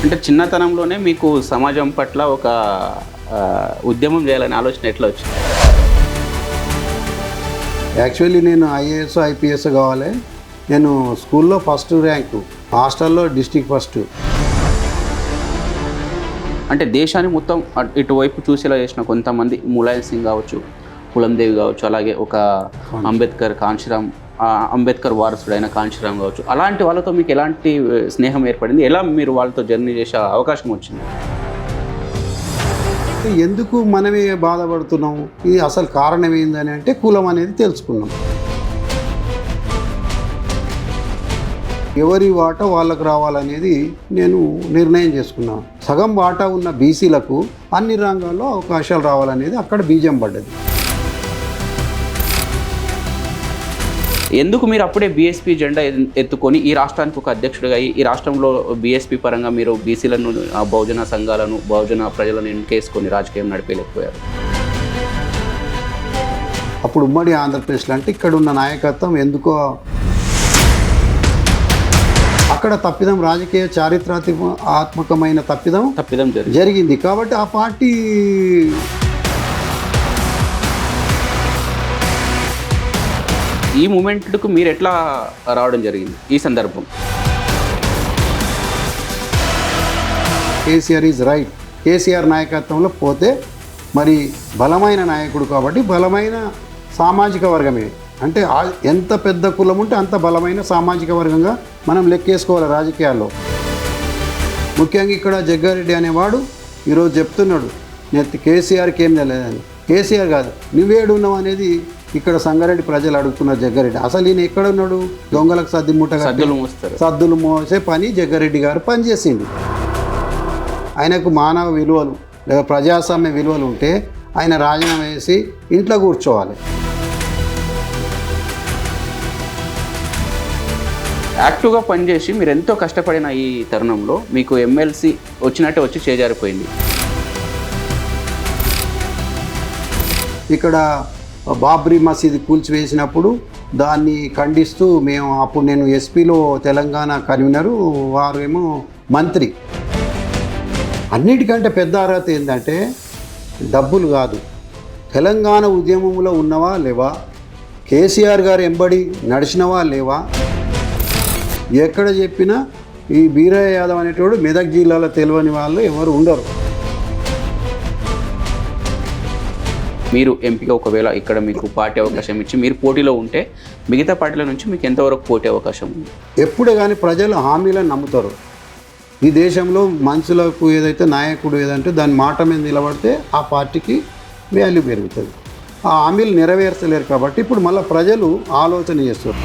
అంటే చిన్నతనంలోనే మీకు సమాజం పట్ల ఒక ఉద్యమం చేయాలనే ఆలోచన ఎట్లా వచ్చింది? యాక్చువల్లీ నేను ఐఏఎస్ ఐపీఎస్ కావాలి. నేను స్కూల్లో ఫస్ట్ ర్యాంకు, హాస్టల్లో డిస్ట్రిక్ట్ ఫస్ట్. అంటే దేశాన్ని మొత్తం ఇటువైపు చూసేలా చేసిన కొంతమంది, ములాయం సింగ్ కావచ్చు, పులందేవి కావచ్చు, అలాగే ఒక అంబేద్కర్, కాంశీరామ్, అంబేద్కర్ వారసుడైన కాంశీరామ్ కావచ్చు, అలాంటి వాళ్ళతో మీకు ఎలాంటి స్నేహం ఏర్పడింది? ఎలా మీరు వాళ్ళతో జర్నీ చేసే అవకాశం వచ్చింది? ఎందుకు మనమే బాధపడుతున్నాం, ఇది అసలు కారణం ఏందని అంటే కులం అనేది తెలుసుకున్నాం. ఎవరి వాటా వాళ్ళకు రావాలనేది నేను నిర్ణయం చేసుకున్నాను. సగం వాటా ఉన్న బీసీలకు అన్ని రంగాల్లో అవకాశాలు రావాలనేది అక్కడ బీజం పడ్డది. ఎందుకు మీరు అప్పుడే బీఎస్పీ జెండా ఎత్తుకొని ఈ రాష్ట్రానికి ఒక అధ్యక్షుడిగా అయ్యి, ఈ రాష్ట్రంలో బీఎస్పీ పరంగా మీరు బీసీలను, బహుజన సంఘాలను, బహుజన ప్రజలను ఎన్నుకేసుకొని రాజకీయం నడిపేయలేకపోయారు? అప్పుడు ఉమ్మడి ఆంధ్రప్రదేశ్లో అంటే ఇక్కడ ఉన్న నాయకత్వం ఎందుకో అక్కడ తప్పిదం, రాజకీయ చారిత్రాత్మకమైన తప్పిదం జరిగింది. కాబట్టి ఆ పార్టీ ఈ మూమెంట్కు మీరు ఎట్లా రావడం జరిగింది ఈ సందర్భం? KCR is right. కేసీఆర్ నాయకత్వంలో పోతే మరి బలమైన నాయకుడు కాబట్టి బలమైన సామాజిక వర్గమే, అంటే ఎంత పెద్ద కులం ఉంటే అంత బలమైన సామాజిక వర్గంగా మనం లెక్కేసుకోవాలి రాజకీయాల్లో. ముఖ్యంగా ఇక్కడ జగ్గారెడ్డి అనేవాడు ఈరోజు చెప్తున్నాడు, నేను కేసీఆర్కి ఏం తెలియదని. కేసీఆర్ కాదు, నువ్వేడు ఉన్నావు అనేది ఇక్కడ సంగారెడ్డి ప్రజలు అడుగుతున్నారు. జగ్గారెడ్డి అసలు ఈయన ఎక్కడ ఉన్నాడు? దొంగలకు సద్దులు మోసే పని జగ్గారెడ్డి గారు పనిచేసిండు. ఆయనకు మానవ విలువలు లేదా ప్రజాస్వామ్య విలువలు ఉంటే ఆయన రాజీనామా వేసి ఇంట్లో కూర్చోవాలి. యాక్టివ్గా పనిచేసి మీరు ఎంతో కష్టపడిన ఈ తరుణంలో మీకు ఎమ్మెల్సీ వచ్చినట్టే వచ్చి చేజారిపోయింది. ఇక్కడ బాబ్రీ మసీదు కూల్చివేసినప్పుడు దాన్ని ఖండిస్తూ అప్పుడు నేను ఎస్పీలో తెలంగాణ కన్వీనరు, వారేమో మంత్రి. అన్నిటికంటే పెద్ద అర్హత ఏంటంటే డబ్బులు కాదు, తెలంగాణ ఉద్యమంలో ఉన్నవా లేవా, కేసీఆర్ గారు ఎంబడి నడిచినవా లేవా. ఎక్కడ చెప్పినా ఈ బీరయ్య యాదవ్ అనేటోడు మెదక్ జిల్లాలో తెలియని వాళ్ళు ఎవరు ఉండరు. మీరు ఎంపిక ఒకవేళ ఇక్కడ మీకు పార్టీ అవకాశం ఇచ్చి మీరు పోటీలో ఉంటే మిగతా పార్టీల నుంచి మీకు ఎంతవరకు పోటీ అవకాశం ఉంది? ఎప్పుడే కానీ ప్రజలు హామీలను నమ్ముతారు. ఈ దేశంలో మనుషులకు ఏదైతే నాయకుడు ఏదంటే దాని మాట మీద నిలబడితే ఆ పార్టీకి వాల్యూ పెరుగుతుంది. ఆ హామీలు నెరవేర్చలేరు కాబట్టి ఇప్పుడు మళ్ళీ ప్రజలు ఆలోచన చేస్తారు.